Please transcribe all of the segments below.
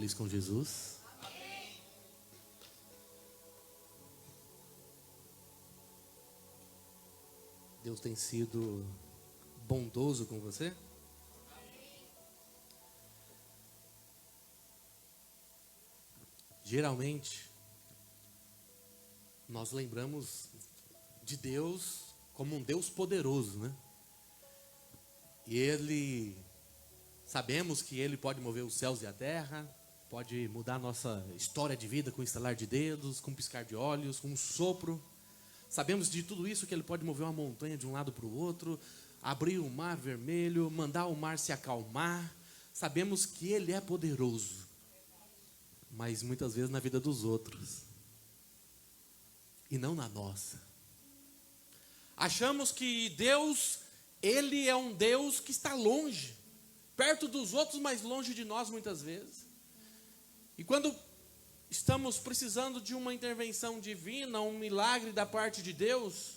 feliz com Jesus? Deus tem sido bondoso com você? Geralmente, nós lembramos de Deus como um Deus poderoso, né? E sabemos que Ele pode mover os céus e a terra, pode mudar a nossa história de vida com um estalar de dedos, com um piscar de olhos, com um sopro. Sabemos de tudo isso, que Ele pode mover uma montanha de um lado para o outro, abrir o mar vermelho, mandar o mar se acalmar. Sabemos que Ele é poderoso, mas muitas vezes na vida dos outros e não na nossa. Achamos que Deus, Ele é um Deus que está longe, perto dos outros, mas longe de nós muitas vezes. E quando estamos precisando de uma intervenção divina, um milagre da parte de Deus,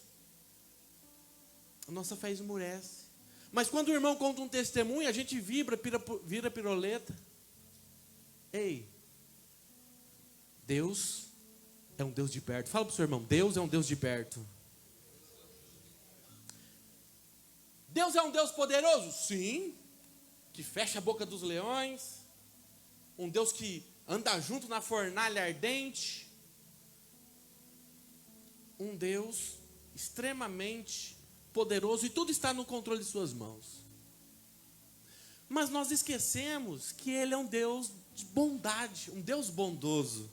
a nossa fé esmurece. Mas quando o irmão conta um testemunho, a gente vira piroleta. Ei, Deus é um Deus de perto. Fala para o seu irmão, Deus é um Deus de perto. Deus é um Deus poderoso? Sim. Que fecha a boca dos leões. Um Deus que anda junto na fornalha ardente. Um Deus extremamente poderoso, e tudo está no controle de suas mãos. Mas nós esquecemos que Ele é um Deus de bondade, um Deus bondoso.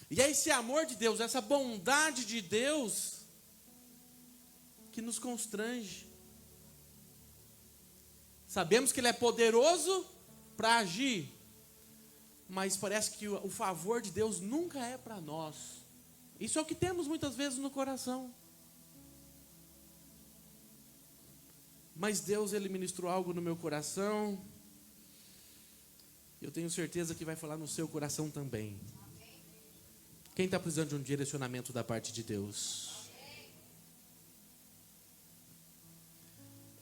E é esse amor de Deus, essa bondade de Deus, que nos constrange. Sabemos que Ele é poderoso para agir, mas parece que o favor de Deus nunca é para nós. Isso é o que temos muitas vezes no coração. Mas Deus, Ele ministrou algo no meu coração. Eu tenho certeza que vai falar no seu coração também. Quem está precisando de um direcionamento da parte de Deus?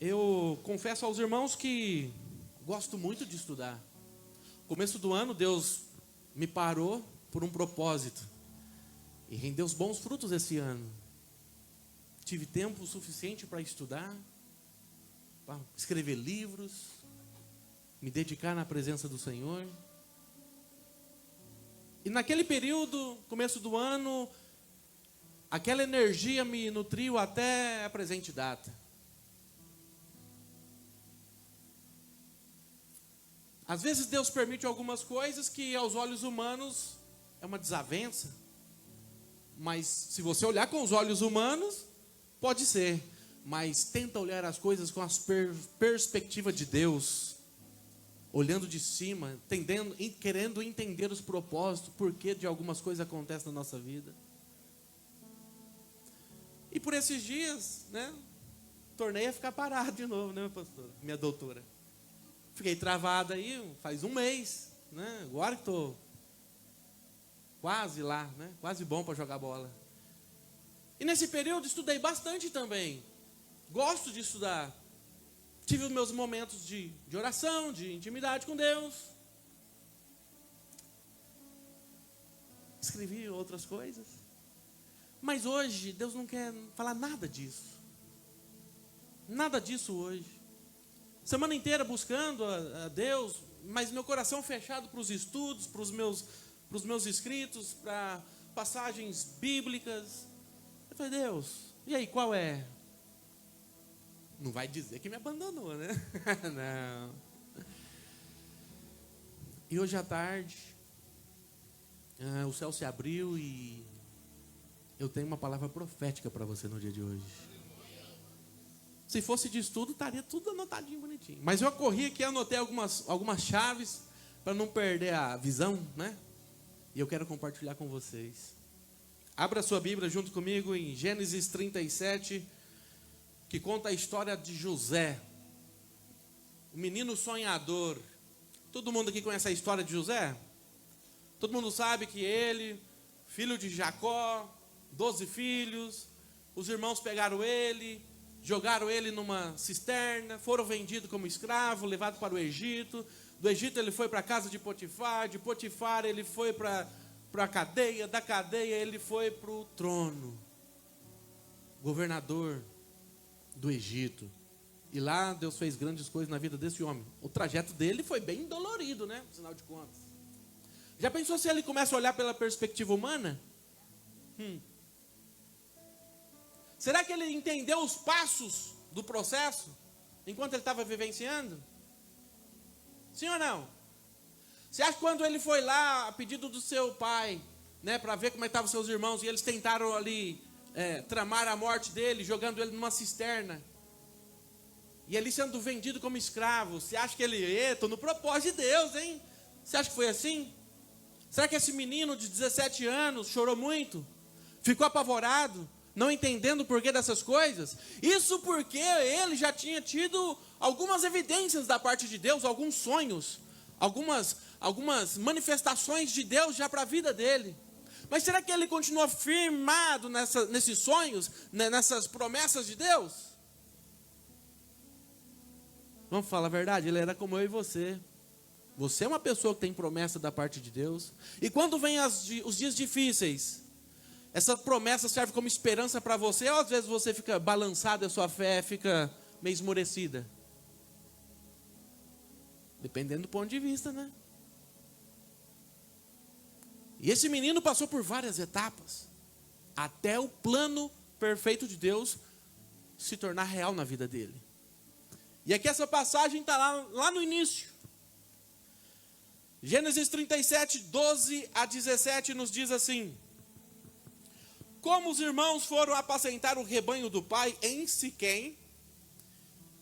Eu confesso aos irmãos que gosto muito de estudar. No começo do ano, Deus me parou por um propósito. E rendeu os bons frutos esse ano. Tive tempo suficiente para estudar, para escrever livros, me dedicar na presença do Senhor. E naquele período, começo do ano, aquela energia me nutriu até a presente data. Às vezes Deus permite algumas coisas que aos olhos humanos é uma desavença. Mas se você olhar com os olhos humanos, pode ser. Mas tenta olhar as coisas com a perspectiva de Deus. Olhando de cima, querendo entender os propósitos, por que de algumas coisas acontecem na nossa vida. E por esses dias, né, tornei a ficar parado de novo, né, pastor? Minha doutora. Fiquei travado aí faz um mês, né? Agora que estou quase lá, né? Quase bom para jogar bola. E nesse período estudei bastante também. Gosto de estudar. Tive os meus momentos de oração, de intimidade com Deus. Escrevi outras coisas. Mas hoje Deus não quer falar nada disso. Nada disso hoje. Semana inteira buscando a Deus, mas meu coração fechado para os estudos, para os meus escritos, para passagens bíblicas. Eu falei, Deus, e aí, qual é? Não vai dizer que me abandonou, né? Não. E hoje à tarde, o céu se abriu e eu tenho uma palavra profética para você no dia de hoje. Se fosse de estudo, estaria tudo anotadinho, bonitinho. Mas eu corri aqui e anotei algumas chaves para não perder a visão, né? E eu quero compartilhar com vocês. Abra sua Bíblia junto comigo em Gênesis 37, que conta a história de José, o menino sonhador. Todo mundo aqui conhece a história de José? Todo mundo sabe que ele, filho de Jacó, 12 filhos, os irmãos pegaram ele, jogaram ele numa cisterna, foram vendidos como escravo, levado para o Egito. Do Egito ele foi para a casa de Potifar, de Potifar ele foi para a cadeia, da cadeia ele foi para o trono, governador do Egito. E lá Deus fez grandes coisas na vida desse homem. O trajeto dele foi bem dolorido, né? Afinal de contas. Já pensou se ele começa a olhar pela perspectiva humana? Será que ele entendeu os passos do processo enquanto ele estava vivenciando? Sim ou não? Você acha que quando ele foi lá a pedido do seu pai, né, para ver como estavam seus irmãos, e eles tentaram ali tramar a morte dele, jogando ele numa cisterna, e ali sendo vendido como escravo, você acha que ele, estou no propósito de Deus, hein? Você acha que foi assim? Será que esse menino de 17 anos chorou muito? Ficou apavorado? Não entendendo o porquê dessas coisas? Isso porque ele já tinha tido algumas evidências da parte de Deus, alguns sonhos, algumas manifestações de Deus já para a vida dele. Mas será que ele continua firmado nesses sonhos, nessas promessas de Deus? Vamos falar a verdade, ele era como eu e você. Você é uma pessoa que tem promessa da parte de Deus. E quando vem os dias difíceis, essa promessa serve como esperança para você, ou às vezes você fica balançado, a sua fé fica meio esmorecida? Dependendo do ponto de vista, né? E esse menino passou por várias etapas, até o plano perfeito de Deus se tornar real na vida dele. E aqui essa passagem está lá no início. Gênesis 37, 12 a 17 nos diz assim: como os irmãos foram apacentar o rebanho do pai em Siquém,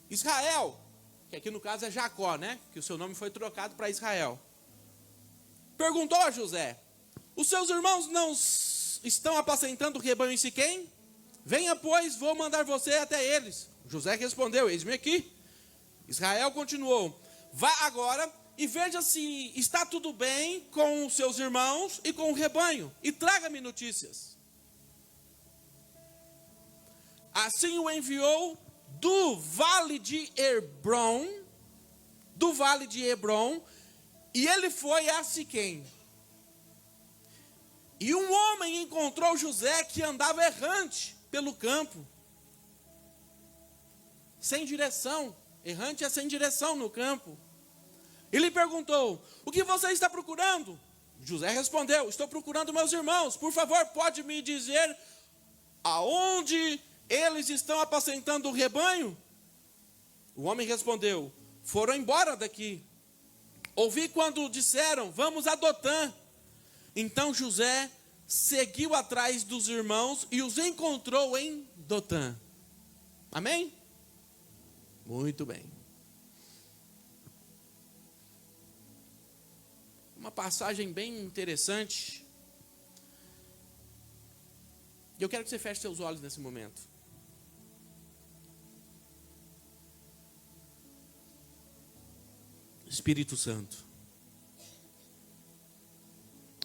Israel, que aqui no caso é Jacó, né? Que o seu nome foi trocado para Israel, perguntou a José: os seus irmãos não estão apacentando o rebanho em Siquém? Venha, pois, vou mandar você até eles. José respondeu: eis-me aqui. Israel continuou: vá agora e veja se está tudo bem com os seus irmãos e com o rebanho, e traga-me notícias. Assim o enviou do vale de Hebron, e ele foi a Siquém. E um homem encontrou José que andava errante pelo campo, sem direção. Errante é sem direção no campo. Ele perguntou: o que você está procurando? José respondeu: estou procurando meus irmãos. Por favor, pode me dizer aonde eles estão apacentando o rebanho? O homem respondeu: foram embora daqui. Ouvi quando disseram: vamos a Dotã. Então José seguiu atrás dos irmãos e os encontrou em Dotã. Amém? Muito bem. Uma passagem bem interessante. E eu quero que você feche seus olhos nesse momento. Espírito Santo,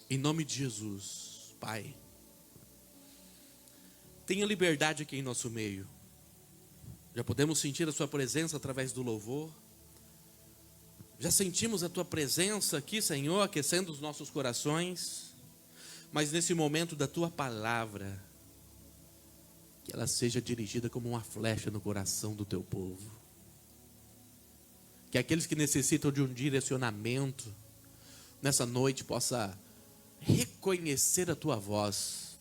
em nome de Jesus, Pai, tenha liberdade aqui em nosso meio. Já podemos sentir a sua presença através do louvor. Já sentimos a tua presença aqui, Senhor, aquecendo os nossos corações. Mas nesse momento da tua palavra, que ela seja dirigida como uma flecha no coração do teu povo. Que aqueles que necessitam de um direcionamento, nessa noite possa reconhecer a tua voz.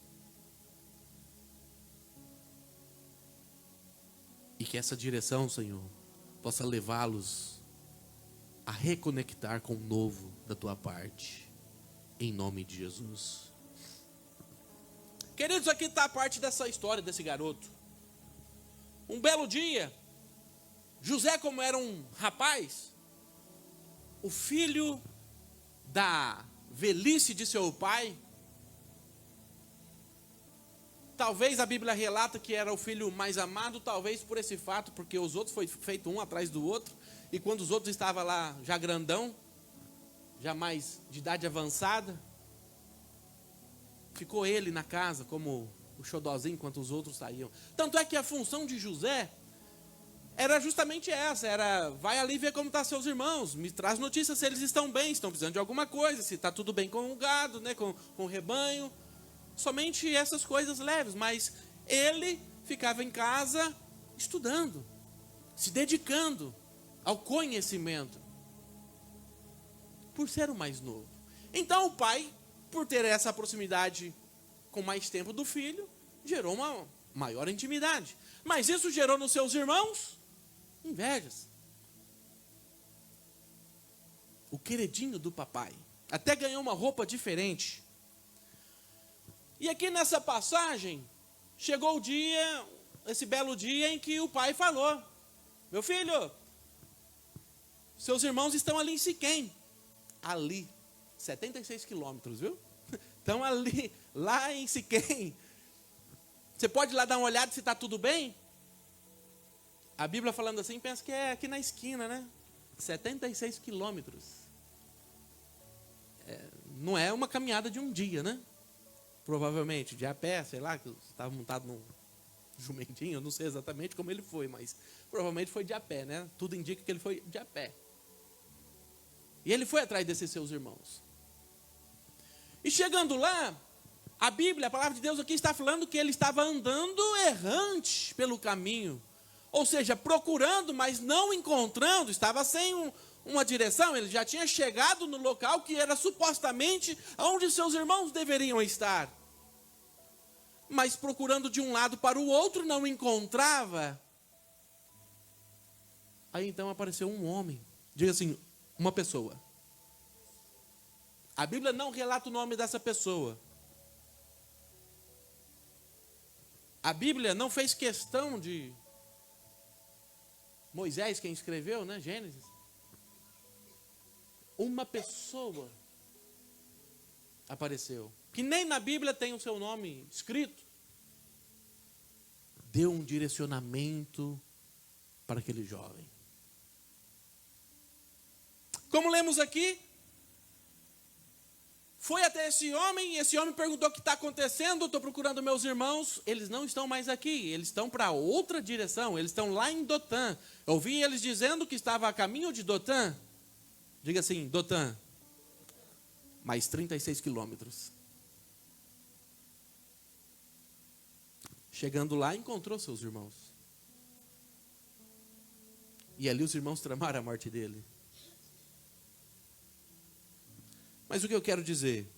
E que essa direção, Senhor, possa levá-los a reconectar com o novo da tua parte. Em nome de Jesus. Queridos, aqui está a parte dessa história desse garoto. Um belo dia, José, como era um rapaz, o filho da velhice de seu pai, talvez a Bíblia relata que era o filho mais amado, talvez por esse fato, porque os outros foi feito um atrás do outro, e quando os outros estavam lá já grandão, já mais de idade avançada, ficou ele na casa como o xodózinho enquanto os outros saíam. Tanto é que a função de José era justamente essa, era vai ali ver como estão seus irmãos, me traz notícias se eles estão bem, estão precisando de alguma coisa, se está tudo bem com o gado, né, com o rebanho, somente essas coisas leves, mas ele ficava em casa estudando, se dedicando ao conhecimento, por ser o mais novo. Então o pai, por ter essa proximidade com mais tempo do filho, gerou uma maior intimidade, mas isso gerou nos seus irmãos invejas. O queridinho do papai até ganhou uma roupa diferente. E aqui nessa passagem, chegou o dia, esse belo dia em que o pai falou: meu filho, seus irmãos estão ali em Siquém. Ali, 76 quilômetros, viu? Estão ali, lá em Siquém. Você pode ir lá dar uma olhada se está tudo bem? A Bíblia falando assim, pensa que é aqui na esquina, né? 76 quilômetros. Não é uma caminhada de um dia, né? Provavelmente, de a pé, sei lá, que estava montado num jumentinho, eu não sei exatamente como ele foi, mas provavelmente foi de a pé, né? Tudo indica que ele foi de a pé. E ele foi atrás desses seus irmãos. E chegando lá, a Bíblia, a palavra de Deus aqui está falando que ele estava andando errante pelo caminho. Ou seja, procurando, mas não encontrando, estava sem uma direção. Ele já tinha chegado no local que era supostamente onde seus irmãos deveriam estar. Mas procurando de um lado para o outro, não encontrava. Aí então apareceu um homem. Diga assim, uma pessoa. A Bíblia não relata o nome dessa pessoa. A Bíblia não fez questão de Moisés, quem escreveu, né? Gênesis. Uma pessoa apareceu, que nem na Bíblia tem o seu nome escrito. Deu um direcionamento para aquele jovem. Como lemos aqui, foi até esse homem, e esse homem perguntou o que está acontecendo. Estou procurando meus irmãos, eles não estão mais aqui, eles estão para outra direção, eles estão lá em Dotã. Eu ouvi eles dizendo que estava a caminho de Dotã. Diga assim, Dotã, mais 36 quilômetros. Chegando lá, encontrou seus irmãos. E ali os irmãos tramaram a morte dele. Mas o que eu quero dizer?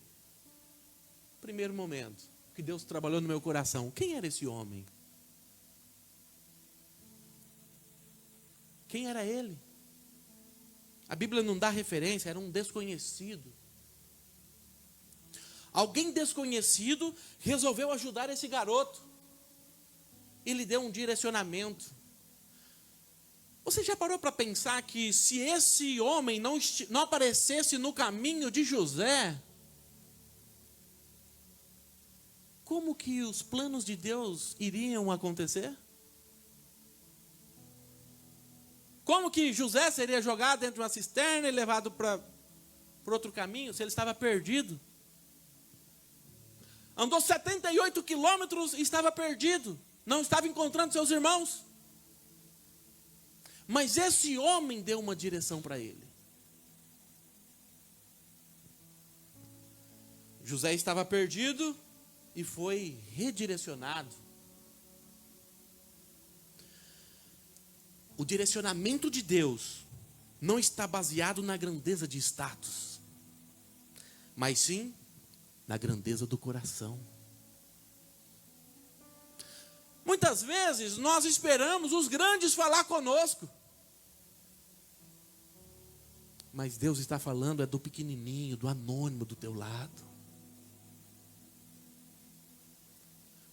Primeiro momento, que Deus trabalhou no meu coração. Quem era esse homem? Quem era ele? A Bíblia não dá referência, era um desconhecido. Alguém desconhecido resolveu ajudar esse garoto. Ele deu um direcionamento. Você já parou para pensar que se esse homem não aparecesse no caminho de José, como que os planos de Deus iriam acontecer? Como que José seria jogado dentro de uma cisterna e levado para outro caminho, se ele estava perdido? Andou 78 quilômetros e estava perdido. Não estava encontrando seus irmãos. Mas esse homem deu uma direção para ele. José estava perdido e foi redirecionado. O direcionamento de Deus não está baseado na grandeza de status, mas sim na grandeza do coração. Muitas vezes nós esperamos os grandes falar conosco. Mas Deus está falando é do pequenininho, do anônimo do teu lado.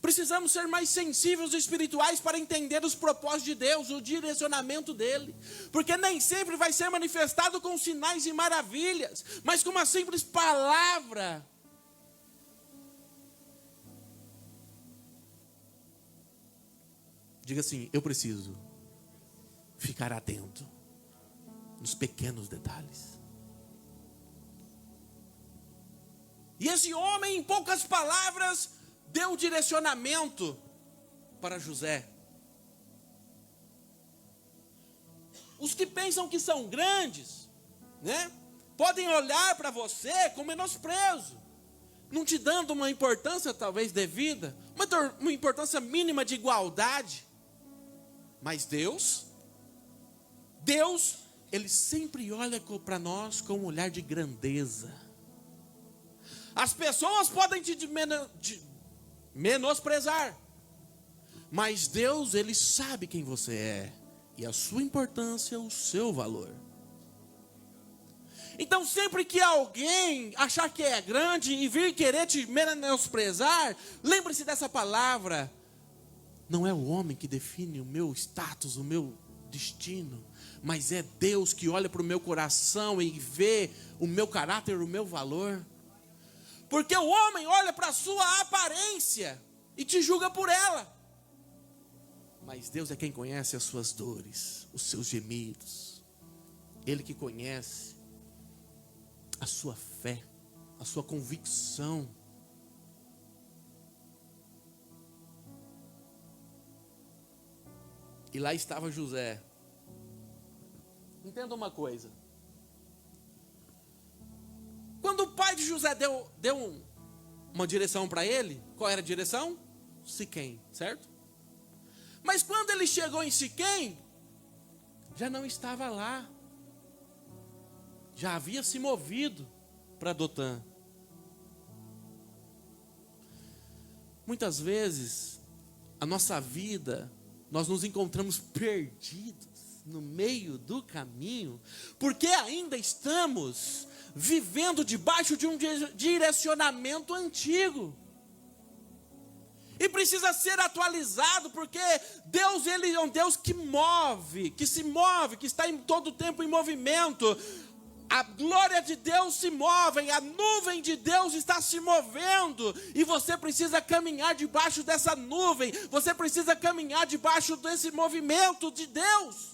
Precisamos ser mais sensíveis e espirituais para entender os propósitos de Deus, o direcionamento dele. Porque nem sempre vai ser manifestado com sinais e maravilhas, mas com uma simples palavra. Diga assim, eu preciso ficar atento nos pequenos detalhes. E esse homem, em poucas palavras, deu direcionamento para José. os que pensam que são grandes, né, podem olhar para você com menosprezo, não te dando uma importância talvez devida, uma importância mínima de igualdade. Mas Deus, Ele sempre olha para nós com um olhar de grandeza. As pessoas podem te menosprezar, mas Deus, Ele sabe quem você é, e a sua importância, o seu valor. Então sempre que alguém achar que é grande e vir querer te menosprezar, lembre-se dessa palavra: não é o homem que define o meu status, o meu destino, mas é Deus que olha para o meu coração e vê o meu caráter, o meu valor. Porque o homem olha para a sua aparência e te julga por ela, mas Deus é quem conhece as suas dores, os seus gemidos. Ele que conhece a sua fé, a sua convicção. E lá estava José. Entenda uma coisa. Quando o pai de José deu uma direção para ele, qual era a direção? Siquém, certo? Mas quando ele chegou em Siquém, já não estava lá. Já havia se movido para Dotã. Muitas vezes, a nossa vida, nós nos encontramos perdidos no meio do caminho, porque ainda estamos vivendo debaixo de um direcionamento antigo. E precisa ser atualizado, porque Deus, Ele é um Deus que move, que se move, que está em todo o tempo em movimento. A glória de Deus se move, a nuvem de Deus está se movendo, e você precisa caminhar debaixo dessa nuvem, você precisa caminhar debaixo desse movimento de Deus.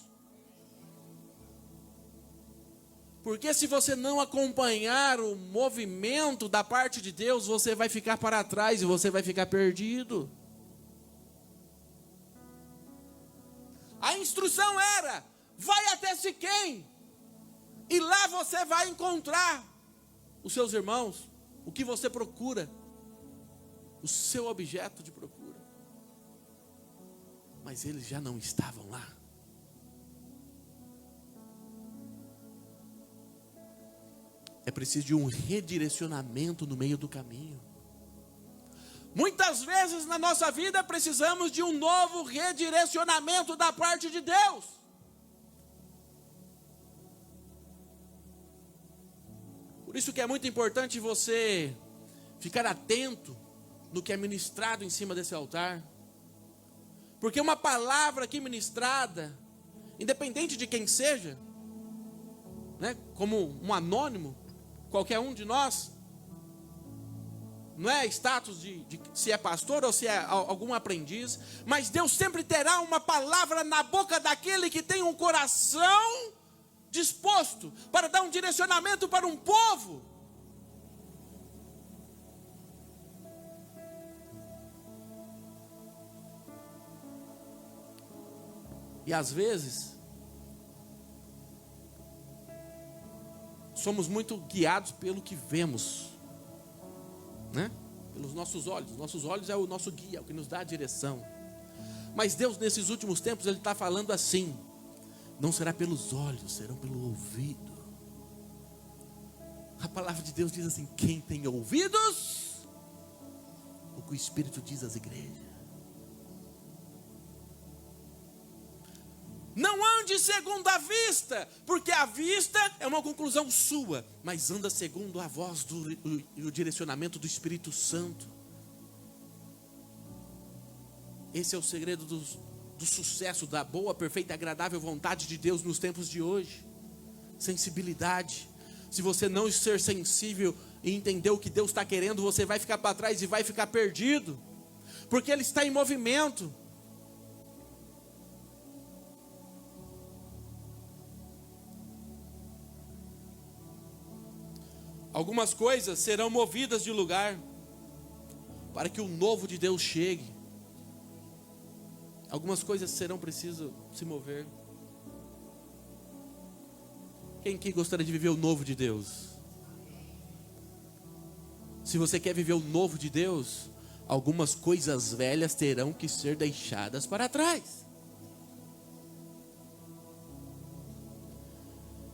Porque se você não acompanhar o movimento da parte de Deus, você vai ficar para trás e você vai ficar perdido. A instrução era: vai até Siquém, e lá você vai encontrar os seus irmãos, o que você procura, o seu objeto de procura. Mas eles já não estavam lá. É preciso de um redirecionamento no meio do caminho. Muitas vezes na nossa vida precisamos de um novo redirecionamento da parte de Deus. Por isso que é muito importante você ficar atento no que é ministrado em cima desse altar. Porque uma palavra aqui ministrada, independente de quem seja, né, como um anônimo, qualquer um de nós, não é status de se é pastor ou se é algum aprendiz, mas Deus sempre terá uma palavra na boca daquele que tem um coração disposto para dar um direcionamento para um povo. E às vezes somos muito guiados pelo que vemos, né? Pelos nossos olhos. Nossos olhos é o nosso guia, é o que nos dá a direção. Mas Deus, nesses últimos tempos, Ele está falando assim: não será pelos olhos, serão pelo ouvido. A palavra de Deus diz assim: quem tem ouvidos, o que o Espírito diz às igrejas. Não ande segundo a vista, porque a vista é uma conclusão sua, mas anda segundo a voz e o direcionamento do Espírito Santo. Esse é o segredo do sucesso, da boa, perfeita e agradável vontade de Deus nos tempos de hoje. Sensibilidade. Se você não ser sensível e entender o que Deus está querendo, você vai ficar para trás e vai ficar perdido, porque Ele está em movimento. Algumas coisas serão movidas de lugar para que o novo de Deus chegue. Algumas coisas serão precisas se mover. Quem aqui gostaria de viver o novo de Deus? Se você quer viver o novo de Deus, algumas coisas velhas terão que ser deixadas para trás.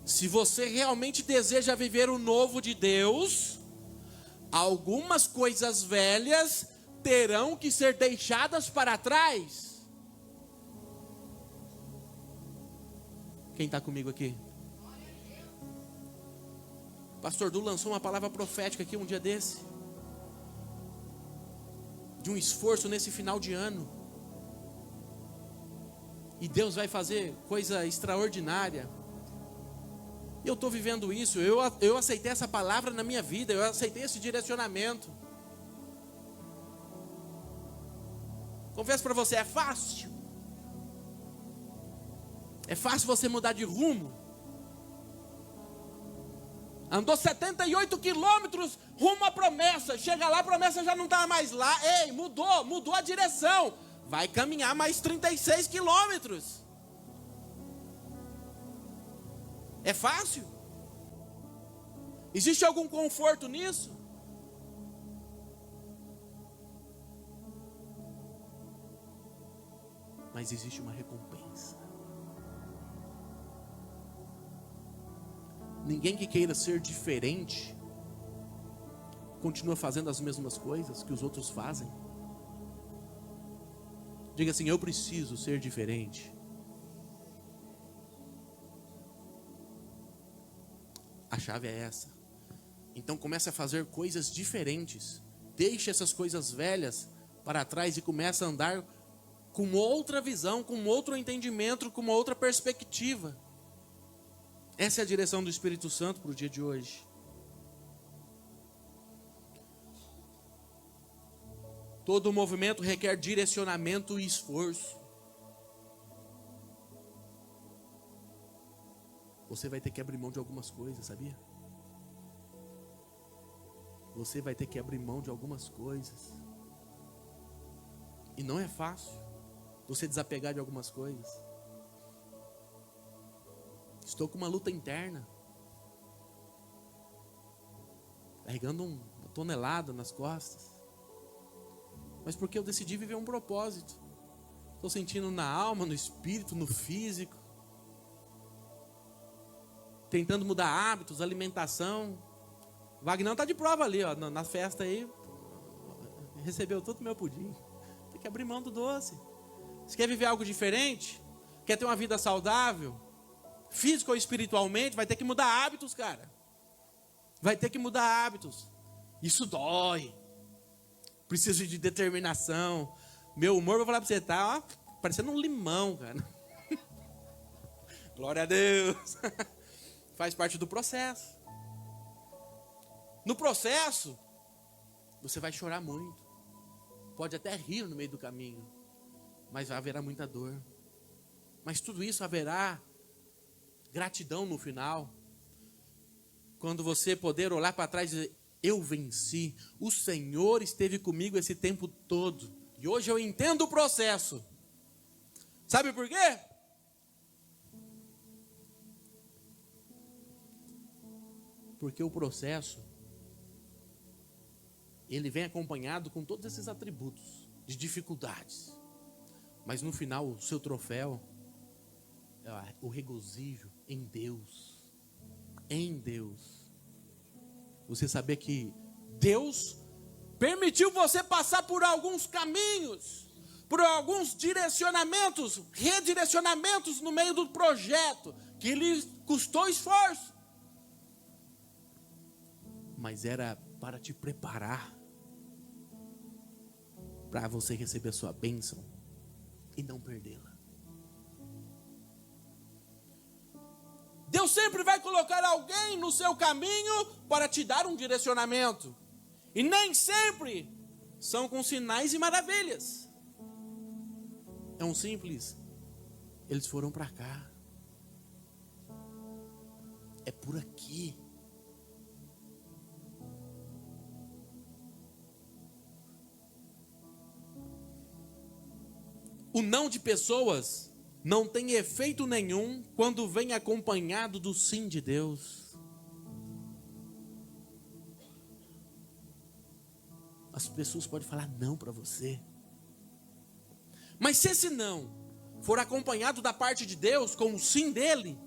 Se você realmente deseja viver o novo de Deus, algumas coisas velhas terão que ser deixadas para trás. Quem está comigo aqui? Pastor Du lançou uma palavra profética aqui um dia desse, de um esforço nesse final de ano, e Deus vai fazer coisa extraordinária. E eu estou vivendo isso, eu aceitei essa palavra na minha vida, eu aceitei esse direcionamento. Confesso para você, é fácil. É fácil você mudar de rumo. Andou 78 quilômetros rumo à promessa. Chega lá, a promessa já não está mais lá. Ei, mudou a direção. Vai caminhar mais 36 quilômetros. É fácil? Existe algum conforto nisso? Mas existe uma recompensa. Ninguém que queira ser diferente continua fazendo as mesmas coisas que os outros fazem. Diga assim: eu preciso ser diferente. A chave é essa. Então comece a fazer coisas diferentes. Deixe essas coisas velhas para trás e comece a andar com outra visão, com outro entendimento, com uma outra perspectiva. Essa é a direção do Espírito Santo para o dia de hoje. Todo movimento requer direcionamento e esforço. Você vai ter que abrir mão de algumas coisas, sabia? Você vai ter que abrir mão de algumas coisas. E não é fácil você desapegar de algumas coisas. Estou com uma luta interna, carregando uma tonelada nas costas. Mas porque eu decidi viver um propósito. Estou sentindo na alma, no espírito, no físico. Tentando mudar hábitos, alimentação. Wagner está de prova ali, ó, na festa aí. Recebeu todo o meu pudim. Tem que abrir mão do doce. Você quer viver algo diferente? Quer ter uma vida saudável? Físico ou espiritualmente? Vai ter que mudar hábitos, cara. Vai ter que mudar hábitos. Isso dói. Preciso de determinação. Meu humor, vou falar para você, tá parecendo um limão, cara. Glória a Deus. Faz parte do processo. No processo, você vai chorar muito. Pode até rir no meio do caminho, mas haverá muita dor. Mas tudo isso haverá gratidão no final. Quando você poder olhar para trás e dizer: eu venci, o Senhor esteve comigo esse tempo todo. E hoje eu entendo o processo. Sabe por quê? Porque o processo, ele vem acompanhado com todos esses atributos de dificuldades. Mas no final, o seu troféu é o regozijo em Deus. Em Deus. Você saber que Deus permitiu você passar por alguns caminhos, por alguns direcionamentos, redirecionamentos no meio do projeto, que lhe custou esforço. Mas era para te preparar para você receber a sua bênção e não perdê-la. Deus sempre vai colocar alguém no seu caminho para te dar um direcionamento. E nem sempre são com sinais e maravilhas. É um simples: eles foram para cá. É por aqui. O não de pessoas não tem efeito nenhum quando vem acompanhado do sim de Deus. As pessoas podem falar não para você, mas se esse não for acompanhado da parte de Deus, com o sim dele,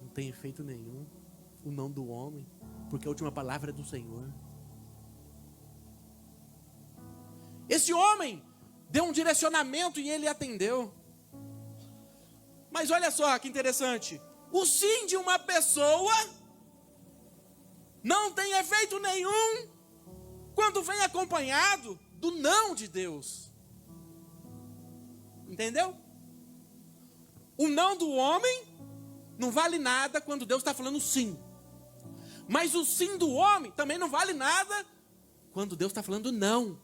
não tem efeito nenhum o não do homem, porque a última palavra é do Senhor. Esse homem deu um direcionamento e ele atendeu. Mas olha só que interessante, o sim de uma pessoa não tem efeito nenhum quando vem acompanhado do não de Deus. Entendeu? O não do homem não vale nada quando Deus está falando sim. Mas o sim do homem também não vale nada quando Deus está falando não.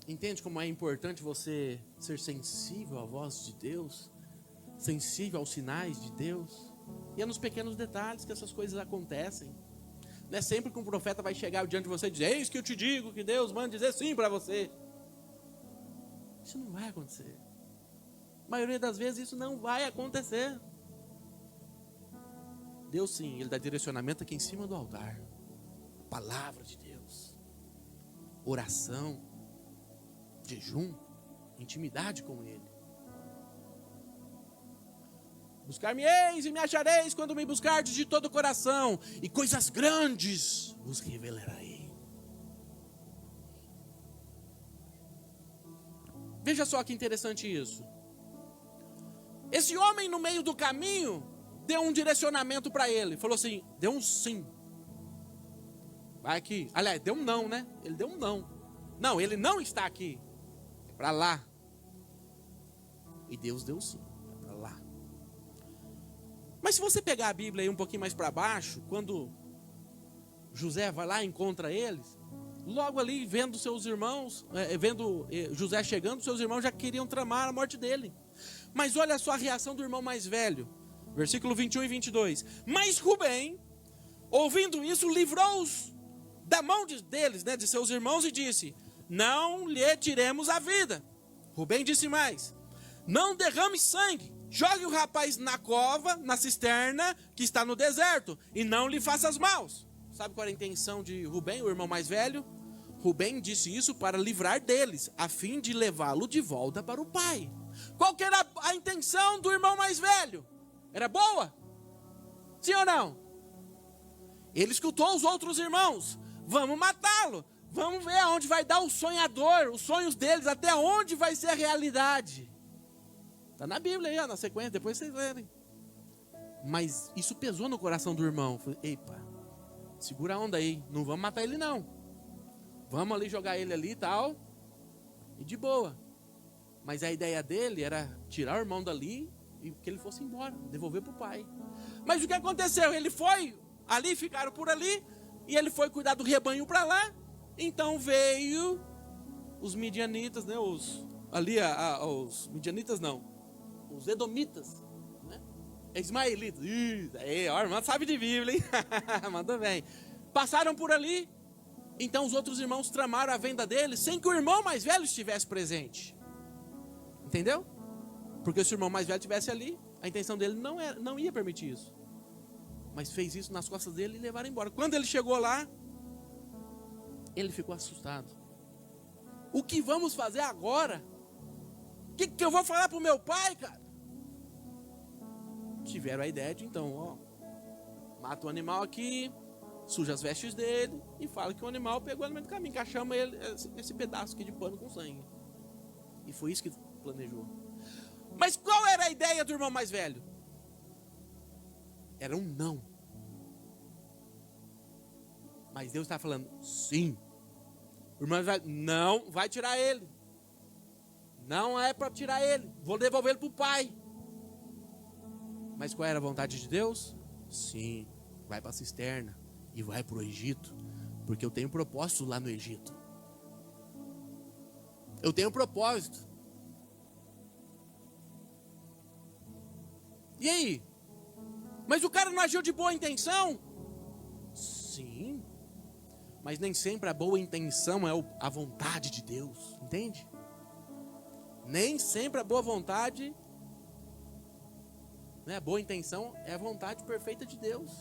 Entende como é importante você ser sensível à voz de Deus? Sensível aos sinais de Deus? E é nos pequenos detalhes que essas coisas acontecem. Não é sempre que um profeta vai chegar diante de você e dizer: eis que eu te digo que Deus manda dizer sim para você. Isso não vai acontecer. A maioria das vezes isso não vai acontecer. Deus sim, Ele dá direcionamento aqui em cima do altar. Palavra de Deus. Oração. Jejum. Intimidade com Ele. Buscar-me-eis e me achareis quando me buscardes de todo o coração, e coisas grandes vos revelarei. Veja só que interessante isso. Esse homem no meio do caminho deu um direcionamento para ele. Falou assim, deu um sim. Vai aqui. Aliás, deu um não, né? Ele deu um não. Não, ele não está aqui. É para lá. E Deus deu sim. É para lá. Mas se você pegar a Bíblia aí um pouquinho mais para baixo, quando José vai lá e encontra eles, logo ali vendo seus irmãos, vendo José chegando, seus irmãos já queriam tramar a morte dele. Mas olha só a reação do irmão mais velho, versículo 21 e 22. Mas Rubem, ouvindo isso, livrou-os da mão deles, de seus irmãos, e disse: não lhe tiremos a vida. Rubem disse mais: não derrame sangue. Jogue o rapaz na cova, na cisterna, que está no deserto, e não lhe faças maus. Sabe qual era a intenção de Rubem, o irmão mais velho? Rubem disse isso para livrar deles, a fim de levá-lo de volta para o pai. Qual que era a intenção do irmão mais velho? Era boa? Sim ou não? Ele escutou os outros irmãos: vamos matá-lo, vamos ver aonde vai dar o sonhador, os sonhos deles, até onde vai ser a realidade. Está na Bíblia aí, na sequência, depois vocês lerem. Mas isso pesou no coração do irmão. Falei: epa, segura a onda aí, não vamos matar ele não. Vamos ali jogar ele ali e tal, e de boa. Mas a ideia dele era tirar o irmão dali e que ele fosse embora, devolver para o pai. Mas o que aconteceu? Ele foi ali, ficaram por ali, e ele foi cuidar do rebanho para lá. Então veio os midianitas, né? Os midianitas não, os edomitas, né? Ismaelitas. Aí, ó, irmão sabe de Bíblia, hein? Manda bem. Passaram por ali. Então os outros irmãos tramaram a venda dele sem que o irmão mais velho estivesse presente. Entendeu? Porque se o irmão mais velho estivesse ali, a intenção dele não ia permitir isso. Mas fez isso nas costas dele e levaram embora. Quando ele chegou lá, ele ficou assustado. O que vamos fazer agora? O que eu vou falar para o meu pai, cara? Tiveram a ideia de então, ó, mata o animal aqui, suja as vestes dele e fala que o animal pegou no meio do caminho, encaixamos ele, esse pedaço aqui de pano com sangue. E foi isso que planejou. Mas qual era a ideia do irmão mais velho? Era um não. Mas Deus está falando sim. O irmão vai: não vai tirar ele. Não é para tirar ele. Vou devolver ele para o pai. Mas qual era a vontade de Deus? Sim, vai para a cisterna e vai para o Egito. Porque eu tenho propósito lá no Egito. Eu tenho propósito. E aí? Mas o cara não agiu de boa intenção? Sim. Mas nem sempre a boa intenção é a vontade de Deus, entende? Nem sempre a boa vontade, né, a boa intenção é a vontade perfeita de Deus.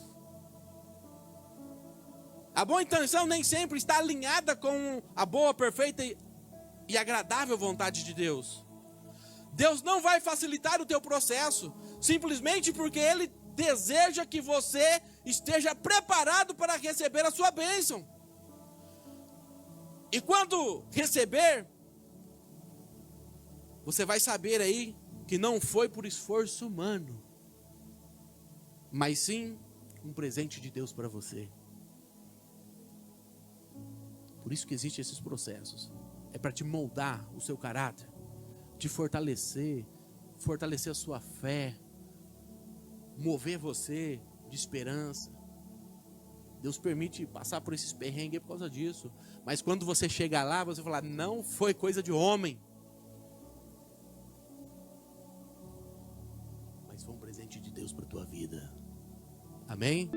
A boa intenção nem sempre está alinhada com a boa, perfeita e agradável vontade de Deus. Deus não vai facilitar o teu processo, simplesmente porque Ele deseja que você esteja preparado para receber a sua bênção. E quando receber, você vai saber aí que não foi por esforço humano, mas sim um presente de Deus para você. Por isso que existem esses processos. É para te moldar o seu caráter, te fortalecer a sua fé, mover você de esperança. Deus permite passar por esses perrengues por causa disso. Mas quando você chegar lá, você falar, não foi coisa de homem, mas foi um presente de Deus para a tua vida. Amém?